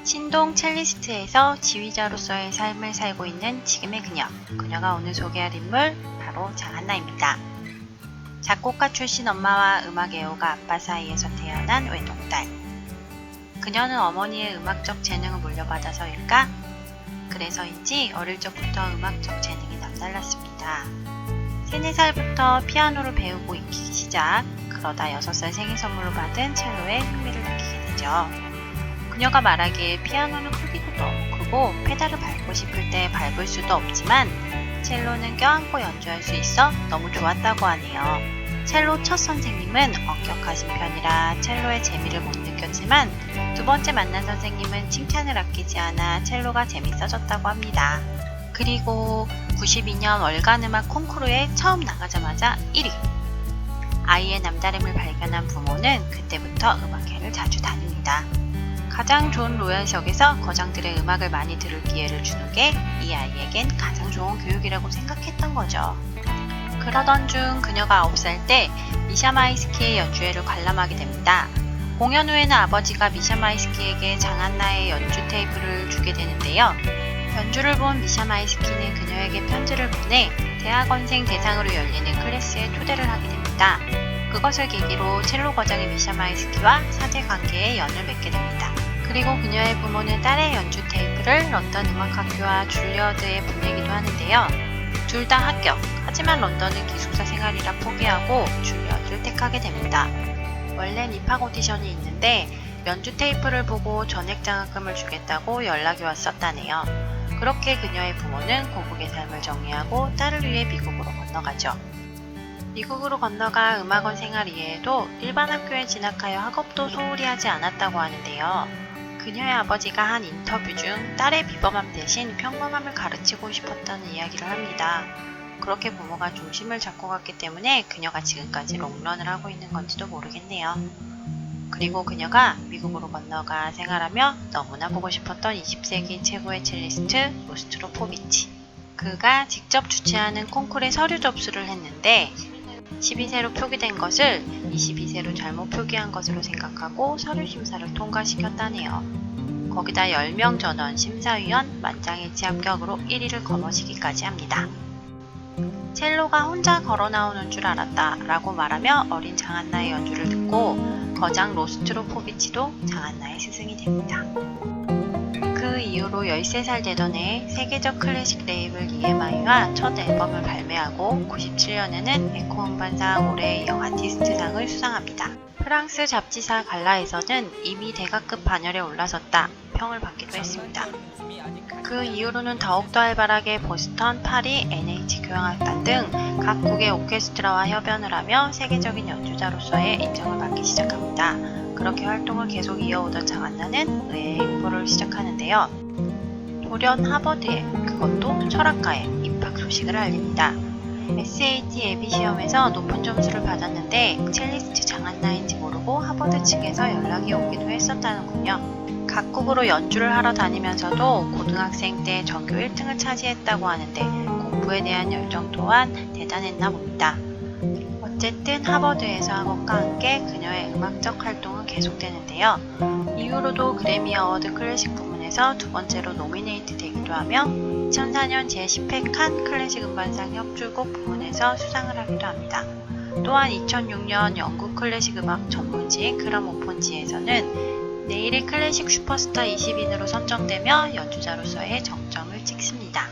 신동 첼리스트에서 지휘자로서의 삶을 살고 있는 지금의 그녀가 오늘 소개할 인물 바로 장한나입니다. 작곡가 출신 엄마와 음악 애호가 아빠 사이에서 태어난 외동딸. 그녀는 어머니의 음악적 재능을 물려받아서일까? 그래서인지 어릴 적부터 음악적 재능이 남달랐습니다. 3, 4살부터 피아노를 배우고 익히기 시작, 그러다 6살 생일 선물로 받은 첼로에 흥미를 느끼게 되죠. 그녀가 말하기에 피아노는 크기도 너무 크고 페달을 밟고 싶을 때 밟을 수도 없지만 첼로는 껴안고 연주할 수 있어 너무 좋았다고 하네요. 첼로 첫 선생님은 엄격하신 편이라 첼로의 재미를 못 느꼈지만 두 번째 만난 선생님은 칭찬을 아끼지 않아 첼로가 재밌어졌다고 합니다. 그리고 92년 월간음악 콩쿠르에 처음 나가자마자 1위! 아이의 남다름을 발견한 부모는 그때부터 음악회를 자주 다닙니다. 가장 좋은 로얄석에서 거장들의 음악을 많이 들을 기회를 주는 게 이 아이에겐 가장 좋은 교육이라고 생각했던 거죠. 그러던 중 그녀가 9살 때 미샤 마이스키의 연주회를 관람하게 됩니다. 공연 후에는 아버지가 미샤 마이스키에게 장한나의 연주 테이프를 주게 되는데요. 연주를 본 미샤 마이스키는 그녀에게 편지를 보내 대학원생 대상으로 열리는 클래스에 초대를 하게 됩니다. 그것을 계기로 첼로 거장의 미샤 마이스키와 사제 관계에 연을 맺게 됩니다. 그리고 그녀의 부모는 딸의 연주 테이프를 런던 음악학교와 줄리어드에 보내기도 하는데요. 둘 다 합격, 하지만 런던은 기숙사 생활이라 포기하고 줄리어드를 택하게 됩니다. 원래는 입학 오디션이 있는데 연주 테이프를 보고 전액 장학금을 주겠다고 연락이 왔었다네요. 그렇게 그녀의 부모는 고국의 삶을 정리하고 딸을 위해 미국으로 건너가죠. 미국으로 건너가 음악원 생활 이외에도 일반 학교에 진학하여 학업도 소홀히 하지 않았다고 하는데요. 그녀의 아버지가 한 인터뷰 중 딸의 비범함 대신 평범함을 가르치고 싶었다는 이야기를 합니다. 그렇게 부모가 중심을 잡고 갔기 때문에 그녀가 지금까지 롱런을 하고 있는 건지도 모르겠네요. 그리고 그녀가 미국으로 건너가 생활하며 너무나 보고 싶었던 20세기 최고의 첼리스트 로스트로포비치. 그가 직접 주최하는 콩쿠르에 서류 접수를 했는데 12세로 표기된 것을 22세로 잘못 표기한 것으로 생각하고 서류 심사를 통과시켰다네요. 거기다 10명 전원 심사위원 만장일치 합격으로 1위를 거머쥐기까지 합니다. 첼로가 혼자 걸어 나오는 줄 알았다 라고 말하며 어린 장한나의 연주를 듣고 거장 로스트로포비치도 장한나의 스승이 됩니다. 그 이후로 13살 되던 해 세계적 클래식 레이블 EMI와 첫 앨범을 발매하고 97년에는 에코 음반상 올해의 영 아티스트상을 수상합니다. 프랑스 잡지사 갈라에서는 이미 대가급 반열에 올라섰다 평을 받기도 했습니다. 그 이후로는 더욱더 활발하게 보스턴, 파리, NH 교향악단 등 각국의 오케스트라와 협연을 하며 세계적인 연주자로서의 인정을 받기 시작합니다. 그렇게 활동을 계속 이어오던 장한나는 의외의 행보를 시작하는데요. 돌연 하버드에, 그것도 철학과에 입학 소식을 알립니다. SAT 예비 시험에서 높은 점수를 받았는데 첼리스트 장한나인지 모르고 하버드 측에서 연락이 오기도 했었다는군요. 각국으로 연주를 하러 다니면서도 고등학생 때 전교 1등을 차지했다고 하는데 공부에 대한 열정 또한 대단했나 봅니다. 어쨌든 하버드에서 학업과 함께 그녀의 음악적 활동은 계속되는데요. 이후로도 그래미 어워드 클래식 부문에서 두 번째로 노미네이트 되기도 하며 2004년 제10회 칸 클래식 음반상 협주곡 부문에서 수상을 하기도 합니다. 또한 2006년 영국 클래식 음악 전문지인 그라모폰지에서는 내일의 클래식 슈퍼스타 20인으로 선정되며 연주자로서의 정점을 찍습니다.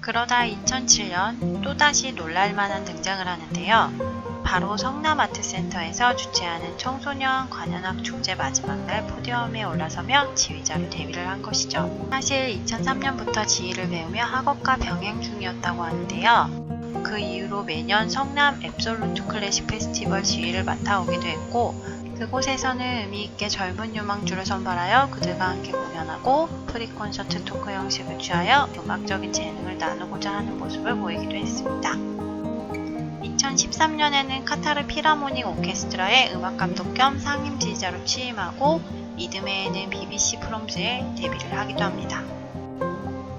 그러다 2007년 또다시 놀랄만한 등장을 하는데요. 바로 성남아트센터에서 주최하는 청소년 관현악 축제 마지막 날 포디움에 올라서며 지휘자로 데뷔를 한 것이죠. 사실 2003년부터 지휘를 배우며 학업과 병행 중이었다고 하는데요. 그 이후로 매년 성남 앱솔루트 클래식 페스티벌 지휘를 맡아오기도 했고 그곳에서는 의미있게 젊은 유망주를 선발하여 그들과 함께 공연하고 프리콘서트 토크 형식을 취하여 음악적인 재능을 나누고자 하는 모습을 보이기도 했습니다. 2013년에는 카타르 필하모닉 오케스트라의 음악감독 겸 상임 지휘자로 취임하고 이듬해에는 BBC 프롬스에 데뷔를 하기도 합니다.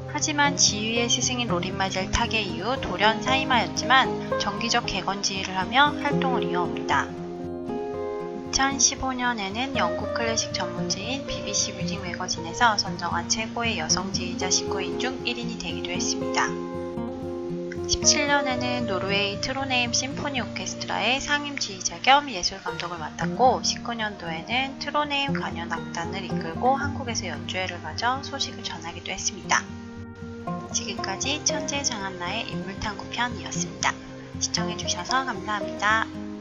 하지만 지휘의 스승인 로린 마젤 타계 이후 돌연 사임하였지만 정기적 객원 지휘를 하며 활동을 이어옵니다. 2015년에는 영국 클래식 전문지인 BBC 뮤직 매거진에서 선정한 최고의 여성 지휘자 19인 중 1인이 되기도 했습니다. 17년에는 노르웨이 트로네임 심포니 오케스트라의 상임 지휘자 겸 예술 감독을 맡았고 19년도에는 트로네임 관현악단을 이끌고 한국에서 연주회를 가져 소식을 전하기도 했습니다. 지금까지 천재 장한나의 인물탐구 편이었습니다. 시청해주셔서 감사합니다.